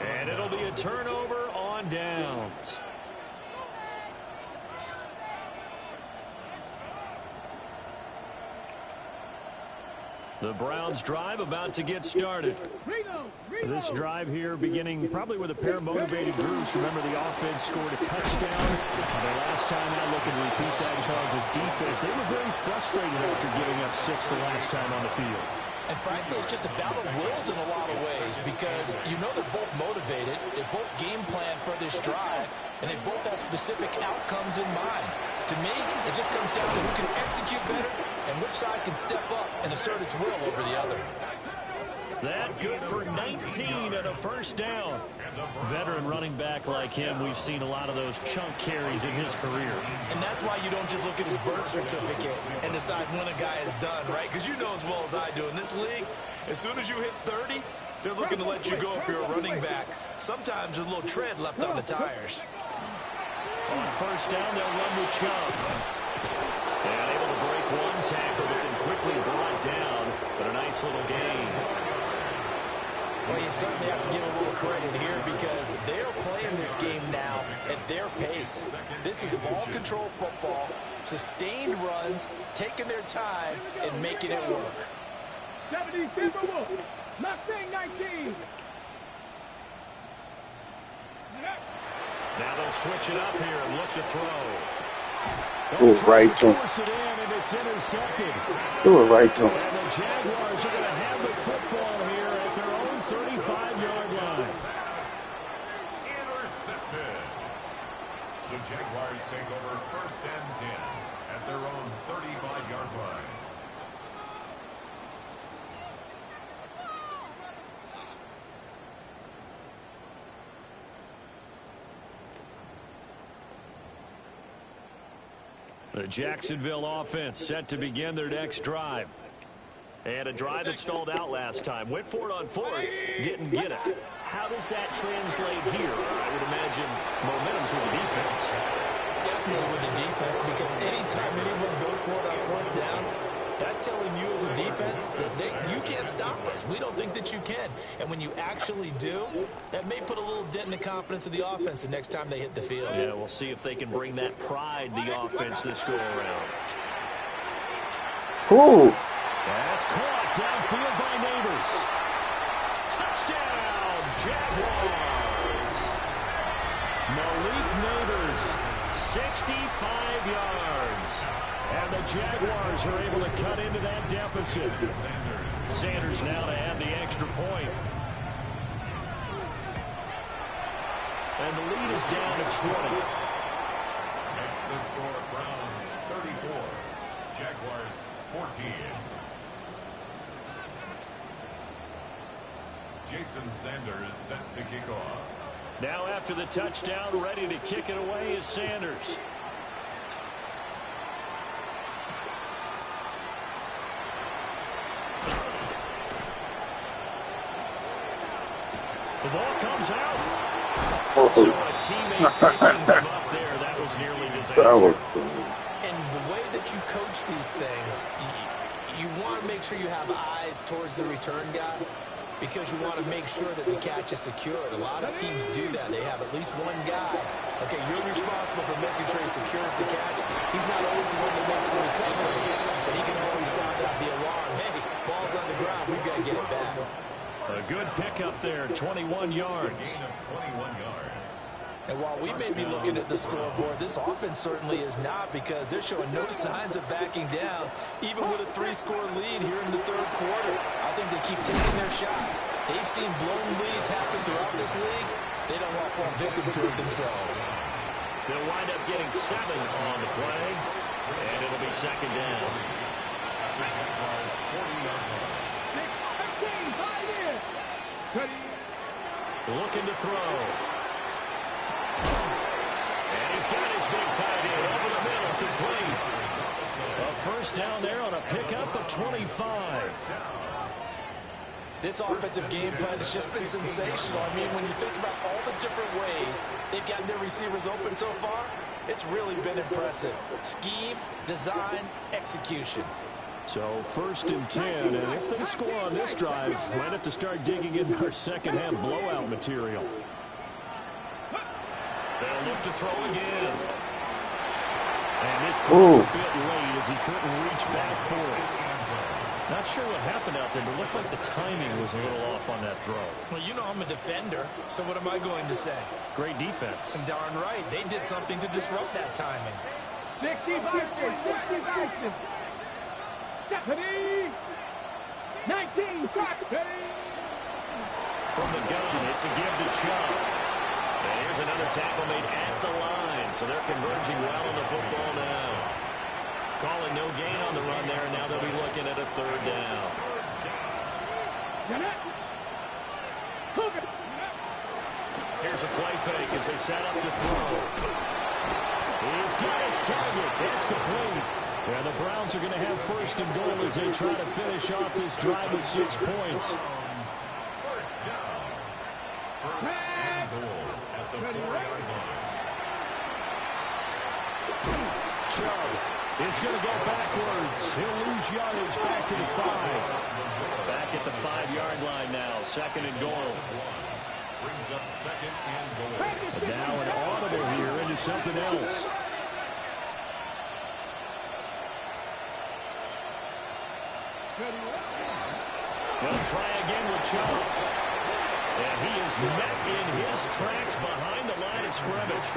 And it'll be a turnover on downs. The Browns drive about to get started. This drive here beginning probably with a pair of motivated groups. Remember, the offense scored a touchdown. The last time out, look and repeat that, Charles' defense. They were very frustrated after giving up 6 the last time on the field. And frankly, it's just a battle of wills in a lot of ways because you know they're both motivated, they both game plan for this drive, and they both have specific outcomes in mind. To me, it just comes down to who can execute better and which side can step up and assert its will over the other. That good for 19 and a first down. Veteran running back like him, we've seen a lot of those chunk carries in his career. And that's why you don't just look at his birth certificate and decide when a guy is done, right? Because you know as well as I do, in this league, as soon as you hit 30, they're looking to let you go if you're a running back. Sometimes there's a little tread left on the tires. On first down, they'll run with Chubb. And able to break one tackle, but then quickly brought down. But a nice little gain. Well, you certainly have to give a little credit here because they're playing this game now at their pace. This is ball control football, sustained runs, taking their time, and making it work. 77 Wolf. Mustang 19. Now they'll switch it up here and look to throw. Ooh, right to him. Force it in, and it's intercepted. Ooh, right to him. And the Jaguars are going to have the football here at their own 35-yard line. Intercepted. The Jaguars take over first and 10 at their own 35-yard line. The Jacksonville offense set to begin their next drive. And a drive that stalled out last time. Went for it on fourth, didn't get it. How does that translate here? I would imagine momentum's with the defense. Definitely with the defense because anytime anyone goes for it on fourth down, that's telling you as a defense that you can't stop us. We don't think that you can. And when you actually do, that may put a little dent in the confidence of the offense the next time they hit the field. Yeah, we'll see if they can bring that pride, the offense, this go-around. Ooh. That's caught downfield by Neighbors. Touchdown, Jaguars. Malik Neighbors, 65 yards. And the Jaguars are able to cut into that deficit. Sanders now to add the extra point. And the lead is down to 20. Makes the score Browns 34, Jaguars 14. Jason Sanders set to kick off. Now after the touchdown, ready to kick it away is Sanders. The ball comes out. So a teammate picking him up there. That was nearly disastrous. And the way that you coach these things, you want to make sure you have eyes towards the return guy because you want to make sure that the catch is secured. A lot of teams do that. They have at least one guy. Okay, you're responsible for making sure he secures the catch. He's not always the one that makes the recovery, but he can always sound out the alarm. Hey, ball's on the ground. We've got to get it back. A good pickup there, 21 yards. 21 yards. And while we may be looking at the scoreboard, this offense certainly is not because they're showing no signs of backing down, even with a 3-score lead here in the third quarter. I think they keep taking their shots. They've seen blown leads happen throughout this league. They don't want to fall victim to it themselves. They'll wind up getting 7 on the play, and it'll be second down. Looking to throw. And he's got his big tight end over the middle, complete. A first down there on a pickup of 25. This offensive game plan has just been sensational. I mean, when you think about all the different ways they've gotten their receivers open so far, it's really been impressive. Scheme, design, execution. So first and 10, and if they score on this drive, might have to start digging in our second-half blowout material. They'll look to throw again. And this throw a bit late as he couldn't reach back for it. Not sure what happened out there, but it looked like the timing was a little off on that throw. Well, you know I'm a defender, so what am I going to say? Great defense. And darn right, they did something to disrupt that timing. 65, 65. Stephanie, 19. From the gun, it's a give to Chubb. And here's another tackle made at the line, so they're converging well on the football now. Calling no gain on the run there, and now they'll be looking at a third down. Here's a play fake as they set up to throw. He's got his target. It's complete. And the Browns are going to have first and goal as they try to finish off this drive with 6 points. First down. First and goal at the 4-yard line. Chubb is going to go backwards. He'll lose yardage back to the 5. Back at the 5-yard line now. Second and goal. Brings up second and goal. And now an audible here into something else. They'll try again with Chubb. And he is met in his tracks behind the line of scrimmage.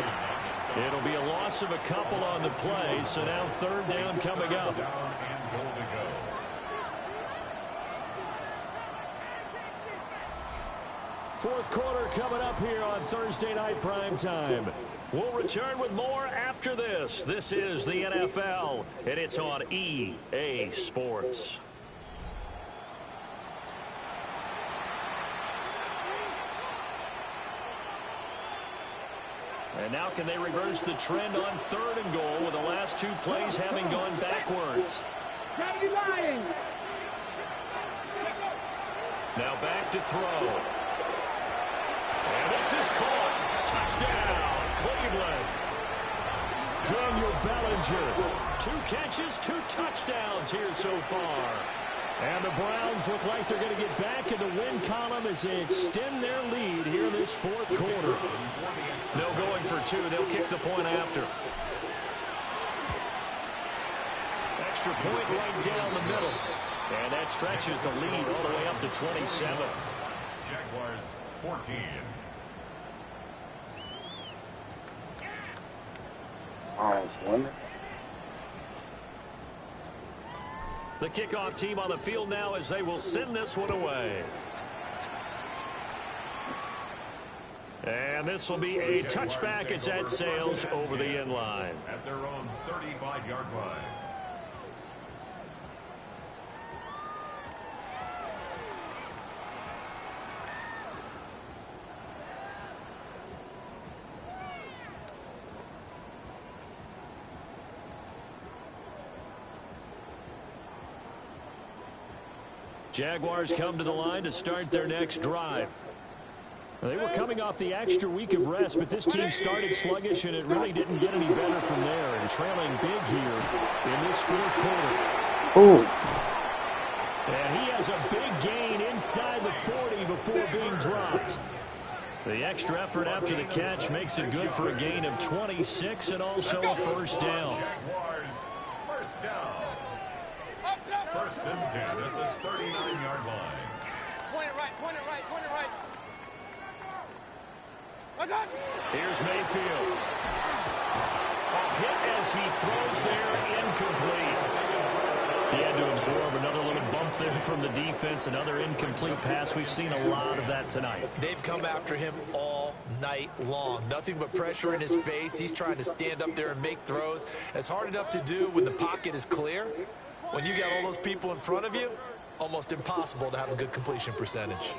It'll be a loss of a couple on the play, so now third down coming up. Down and goal to go. Fourth quarter coming up here on Thursday Night Primetime. We'll return with more after this. This is the NFL, and it's on EA Sports. And now can they reverse the trend on third and goal with the last 2 plays having gone backwards? Now back to throw. And this is caught. Touchdown, Cleveland. Daniel Bellinger. 2 catches, 2 touchdowns here so far. And the Browns look like they're going to get back in the win column as they extend their lead here in this fourth quarter. No going for 2. They'll kick the point after. Extra point right down the middle. And that stretches the lead all the way up to 27. Jaguars 14. The kickoff team on the field now as they will send this one away. And this will be a touchback as that sails over the end line. At their own 35-yard line. Jaguars come to the line to start their next drive. They were coming off the extra week of rest, but this team started sluggish, and it really didn't get any better from there. And trailing big here in this fourth quarter. And he has a big gain inside the 40 before being dropped. The extra effort after the catch makes it good for a gain of 26 and also a first down. Jaguars first down. First and 10 at the 39-yard line. Point it right, point it right, point it right. Here's Mayfield. A hit as he throws there, incomplete. He had to absorb another little bump there from the defense, another incomplete pass. We've seen a lot of that tonight. They've come after him all night long. Nothing but pressure in his face. He's trying to stand up there and make throws. It's hard enough to do when the pocket is clear. When you got all those people in front of you, almost impossible to have a good completion percentage.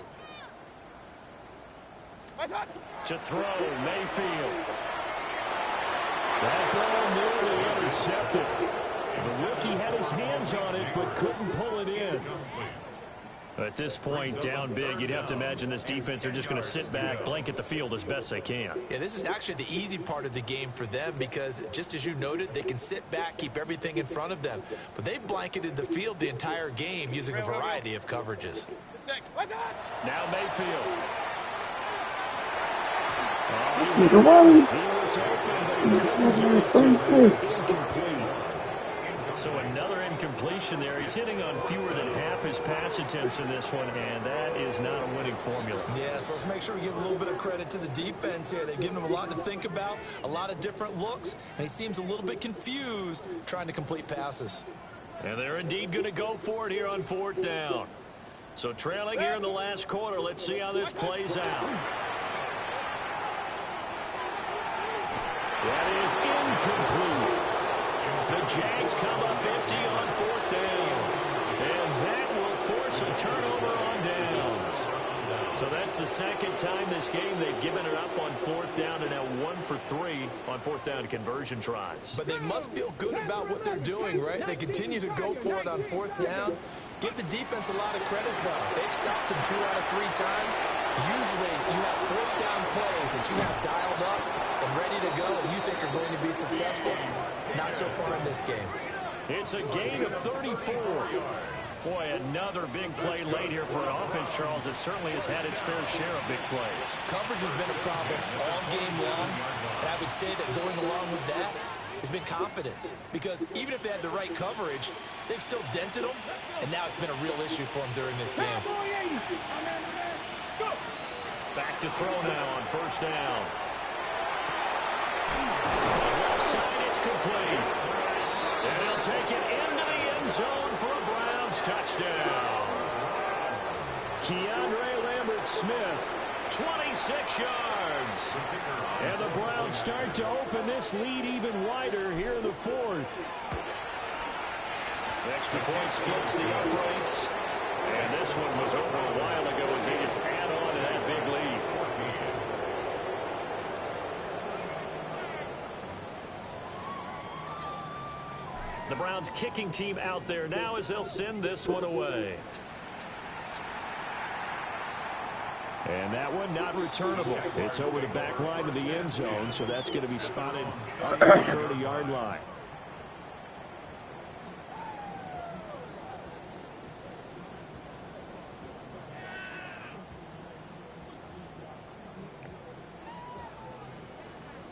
To throw, Mayfield. That ball nearly intercepted. The rookie had his hands on it, but couldn't pull it in. At this point, down big, you'd have to imagine this defense are just going to sit back, blanket the field as best they can. Yeah, this is actually the easy part of the game for them because, just as you noted, they can sit back, keep everything in front of them. But they've blanketed the field the entire game using a variety of coverages. Now Mayfield. Let's make a run. He was open, but he couldn't get it to him. It was incomplete. So another incompletion there. He's hitting on fewer than half his pass attempts in this one, and that is not a winning formula. Yeah, so let's make sure we give a little bit of credit to the defense here. They've given him a lot to think about, a lot of different looks, and he seems a little bit confused trying to complete passes. And they're indeed going to go for it here on fourth down. So trailing here in the last quarter. Let's see how this plays out. That is incomplete. The Jags come up empty on 4th down. And that will force a turnover on downs. So that's the second time this game they've given it up on 4th down, and now 1 for 3 on 4th down conversion tries. But they must feel good about what they're doing, right? They continue to go for it on 4th down. Give the defense a lot of credit, though. They've stopped them 2 out of 3 times. Usually, you have 4th down plays that you have dialed up and ready to go, and you think are going to be successful. Not so far in this game. It's a gain of 34. Boy, another big play late here for an offense, Charles, that certainly has had its fair share of big plays. Coverage has been a problem all game long, and I would say that going along with that has been confidence. Because even if they had the right coverage, they've still dented them, and now it's been a real issue for them during this game. Back to throw now on 1st down. On the left side, it's complete. And he'll take it into the end zone for a Browns touchdown. Keandre Lambert-Smith, 26 yards. And the Browns start to open this lead even wider here in the 4th. Extra point splits the uprights. And this one was over a while ago as they just add on to that big lead. The Browns kicking team out there now as they'll send this one away. And that one not returnable. It's over the back line of the end zone, so that's going to be spotted at the 30-yard line.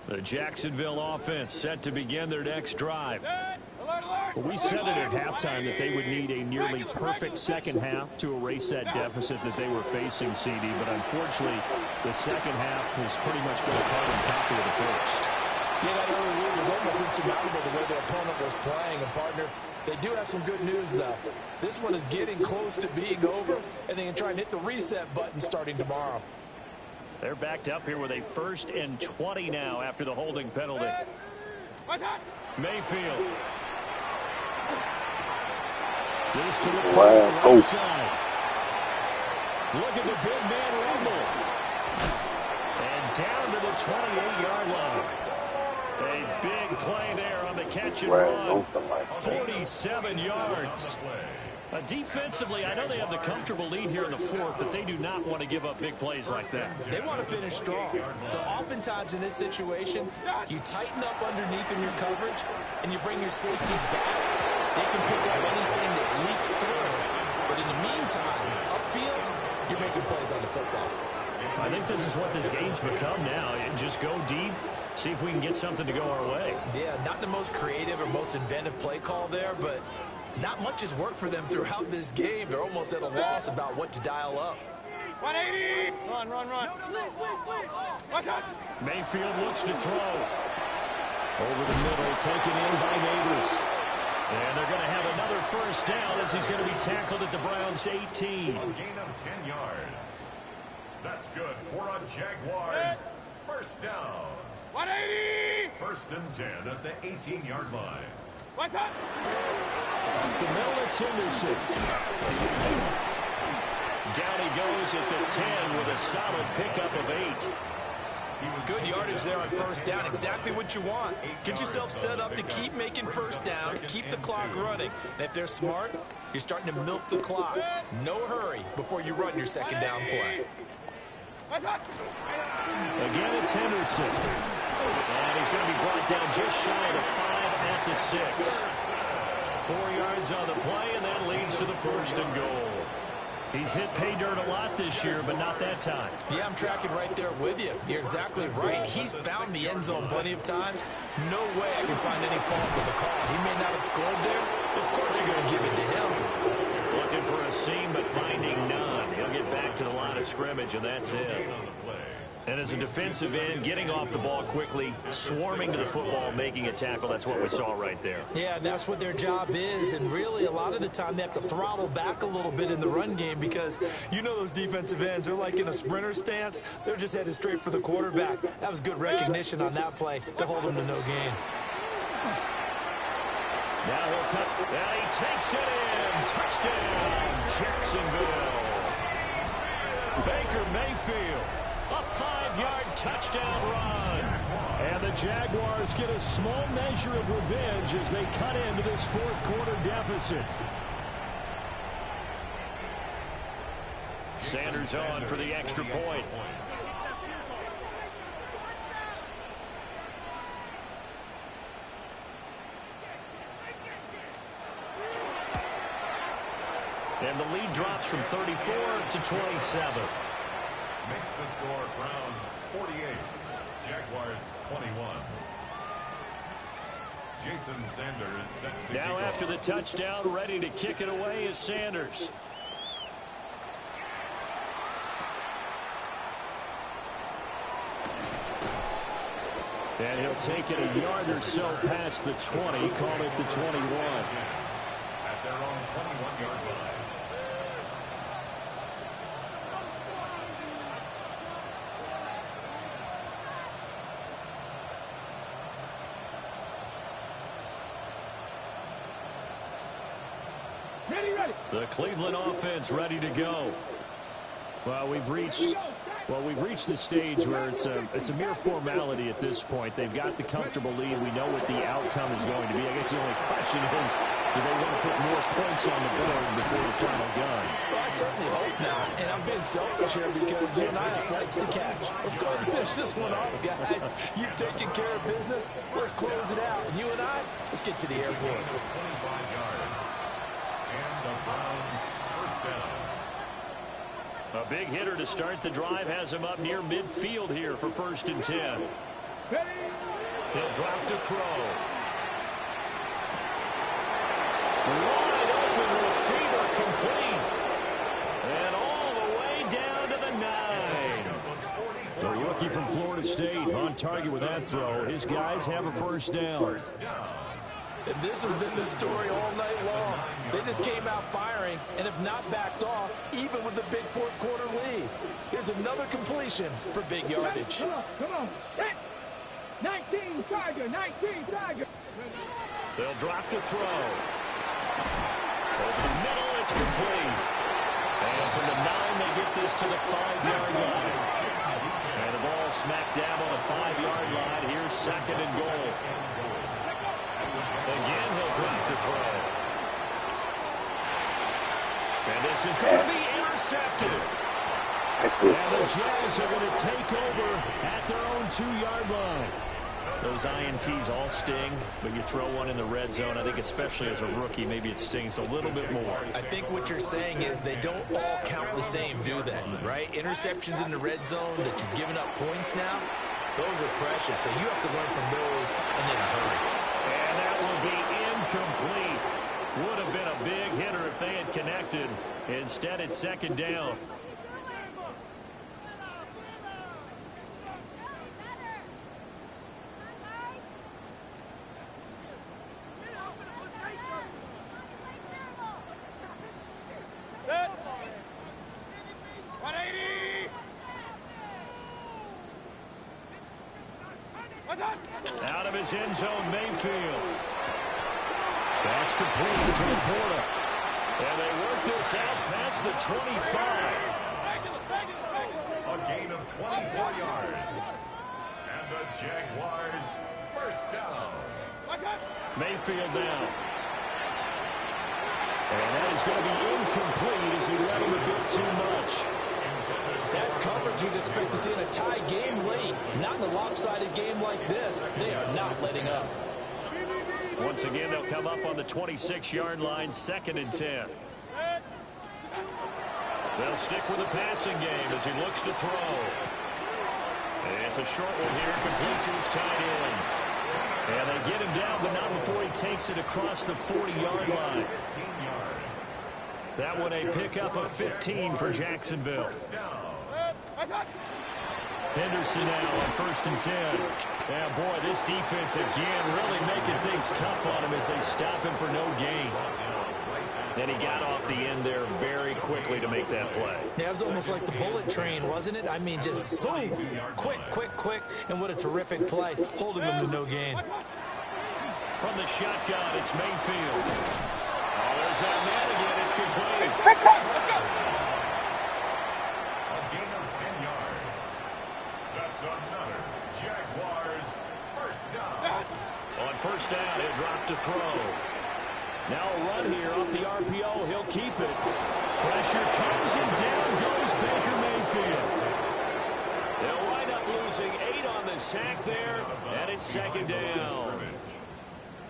The Jacksonville offense set to begin their next drive. Well, we said it at halftime that they would need a nearly perfect second half to erase that deficit that they were facing, CD. But unfortunately, the second half has pretty much been a carbon copy of the first. Yeah, that early lead was almost insurmountable the way their opponent was playing. And, partner, they do have some good news, though. This one is getting close to being over, and they can try and hit the reset button starting tomorrow. They're backed up here with a 1st and 20 now after the holding penalty. Mayfield. This to the right side. Look at the big man rumble. And down to the 28-yard line. A big play there on the catch and run. 47 yards. Defensively, I know they have the comfortable lead here in the 4th, but they do not want to give up big plays like that. They want to finish strong. So oftentimes in this situation, you tighten up underneath in your coverage, and you bring your safeties back. They can pick up anything that leaks through. But in the meantime, upfield, you're making plays on the football. I think this is what this game's become now. Just go deep, see if we can get something to go our way. Yeah, not the most creative or most inventive play call there, but not much has worked for them throughout this game. They're almost at a loss about what to dial up. 180! Run. Mayfield looks to throw. Over the middle, taken in by Neighbors. And they're going to have another 1st down as he's going to be tackled at the Browns' 18. A gain of 10 yards. That's good for a Jaguars 1st down. 180! 1st and 10 at the 18-yard line. What's up? The middle, it's Henderson. Down he goes at the 10 with a solid pickup of 8. Good yardage there on 1st down. Exactly what you want. Get yourself set up to keep making 1st downs, keep the clock running. And if they're smart, you're starting to milk the clock. No hurry before you run your 2nd down play. Again, it's Henderson. And he's going to be brought down just shy of the 5 at the 6. 4 yards on the play, and that leads to the 1st and goal. He's hit pay dirt a lot this year, but not that time. Yeah, I'm tracking right there with you. You're exactly right. He's found the end zone plenty of times. No way I can find any fault with the call. He may not have scored there. Of course you're going to give it to him. Looking for a seam, but finding none. He'll get back to the line of scrimmage, and that's it. And as a defensive end, getting off the ball quickly, swarming to the football, making a tackle, that's what we saw right there. Yeah, that's what their job is, and really a lot of the time they have to throttle back a little bit in the run game because you know those defensive ends, they're like in a sprinter stance. They're just headed straight for the quarterback. That was good recognition on that play to hold them to no gain. Now he takes it in. Touchdown, Jacksonville. Baker Mayfield. A 5-yard touchdown run. And the Jaguars get a small measure of revenge as they cut into this fourth quarter deficit. Sanders on for the extra point. And the lead drops from 34 to 27. Makes the score Browns 48, Jaguars 21. Jason Sanders set to Now kick after off. the touchdown, ready to kick it away is Sanders. And he'll take it a yard or so past the 20, call it the 21. At their own 21-yard line. Ready. The Cleveland offense ready to go. Well, we've reached the stage where it's a mere formality at this point. They've got the comfortable lead. We know what the outcome is going to be. I guess the only question is, do they want to put more points on the board before the final gun? Well, I certainly hope not, and I'm being selfish here because you and I have flights to catch. Let's go ahead and finish this one off, guys. You've taken care of business. Let's close it out. And you and I, let's get to the airport. 25 yards. And the Browns first down. A big hitter to start the drive has him up near midfield here for 1st and 10. He'll drop to throw. Wide open receiver complete. And all the way down to the 9. The rookie from Florida State on target with that throw. His guys have a first down. And this has been the story all night long. They just came out firing and have not backed off, even with the big fourth quarter lead. Here's another completion for big yardage. Come on. 19 Tiger. They'll drop to throw. Over the middle, it's complete. And from the 9, they get this to the 5-yard line. And the ball smack dab on the 5-yard line. Here's 2nd and goal. Again, he'll drop to throw. And this is going to be intercepted. And the Jags are going to take over at their own 2-yard line. Those INTs all sting, but you throw one in the red zone, I think especially as a rookie, maybe it stings a little bit more. I think what you're saying is they don't all count the same, do they? Right? Interceptions in the red zone that you've given up points now, those are precious. So you have to learn from those and in a hurry. And that will be incomplete. Would have been a big hitter if they had connected. Instead, it's 2nd down. Out of his end zone, Mayfield. That's complete to Laporta. And they work this out past the 25. A gain of 24 yards. And the Jaguars first down. Mayfield down. And that is going to be incomplete as he let him a bit too much. That's coverage you'd expect to see in a tie game late. Not in a lopsided game like this. They are not letting up. Once again, they'll come up on the 26-yard line, 2nd and 10. They'll stick with the passing game as he looks to throw. It's a short one here, complete to his tight end. And they get him down, but not before he takes it across the 40-yard line. That one a pickup of 15 for Jacksonville. Henderson now on 1st and 10. Yeah, boy, this defense again really making things tough on him as they stop him for no gain. And he got off the end there very quickly to make that play. Yeah, it was almost like the bullet train, wasn't it? I mean, just so quick, and what a terrific play, holding them to no gain. From the shotgun, it's Mayfield. Oh, there's that man again. It's complete. A gain of 10 yards. That's another Jaguars first down. On 1st down, he'll drop to throw. Now a run here off the RPO. He'll keep it. Pressure comes and down goes Baker Mayfield. They'll wind up losing 8 on the sack there, and it's 2nd down.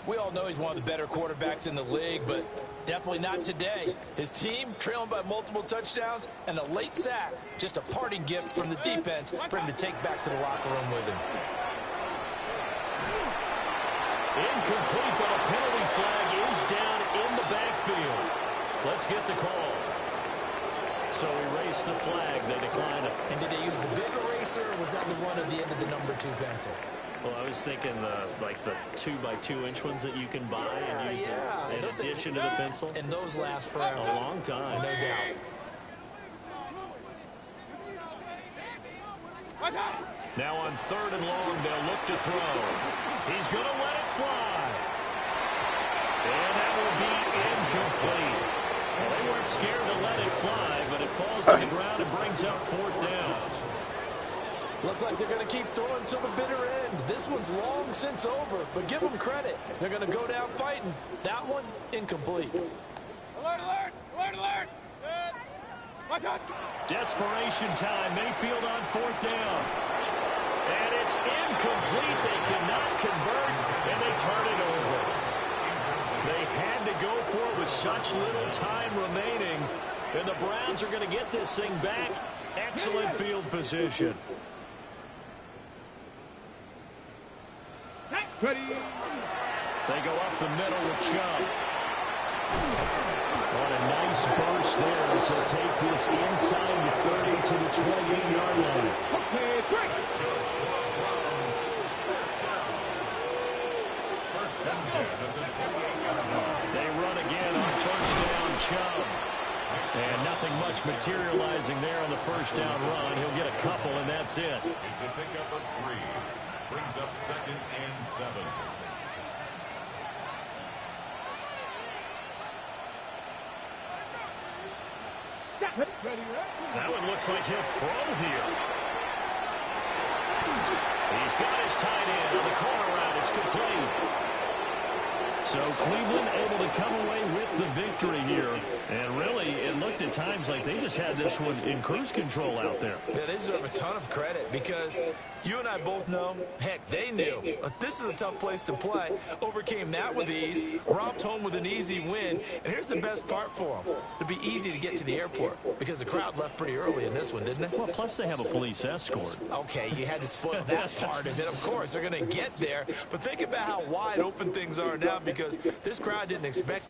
We all know he's one of the better quarterbacks in the league, but definitely not today. His team trailing by multiple touchdowns and a late sack. Just a parting gift from the defense for him to take back to the locker room with him. Incomplete, but a penalty flag is down in the backfield. Let's get the call. So erase the flag. They decline it. And did they use the big eraser, or was that the one at the end of the number 2 pencil? Well, I was thinking like the 2x2-inch ones that you can buy and use in addition to the pencil. And those last forever. A long time. No doubt. Now on 3rd and long, they'll look to throw. He's going to let it fly. And that will be incomplete. Well, they weren't scared to let it fly, but it falls to the ground and brings up 4th down. Looks like they're going to keep throwing till the bitter end. This one's long since over, but give them credit. They're going to go down fighting. That one, incomplete. Alert, alert, alert, alert. Watch out. Desperation time. Mayfield on 4th down. And it's incomplete. They cannot convert, and they turn it over. They had to go for it with such little time remaining. And the Browns are going to get this thing back. Excellent field position. They go up the middle with Chubb. On a nice burst there as he'll take this inside the 30 to the 28-yard line. Okay, great. They run again on 1st down, Chubb. And nothing much materializing there on the 1st down run. He'll get a couple, and that's it. It's a pickup of 3. Brings up 2nd and 7. That one looks like he'll throw here. He's got his tight end on the corner route. It's complete. So Cleveland able to come away with the victory here. And really, it looked at times like they just had this one in cruise control out there. Yeah, they deserve a ton of credit because you and I both know, heck, they knew. This is a tough place to play. Overcame that with ease, romped home with an easy win. And here's the best part for them. It'd be easy to get to the airport because the crowd left pretty early in this one, didn't it? Well, plus they have a police escort. Okay, you had to spoil that part of it. Of course, they're going to get there. But think about how wide open things are now because this crowd didn't expect.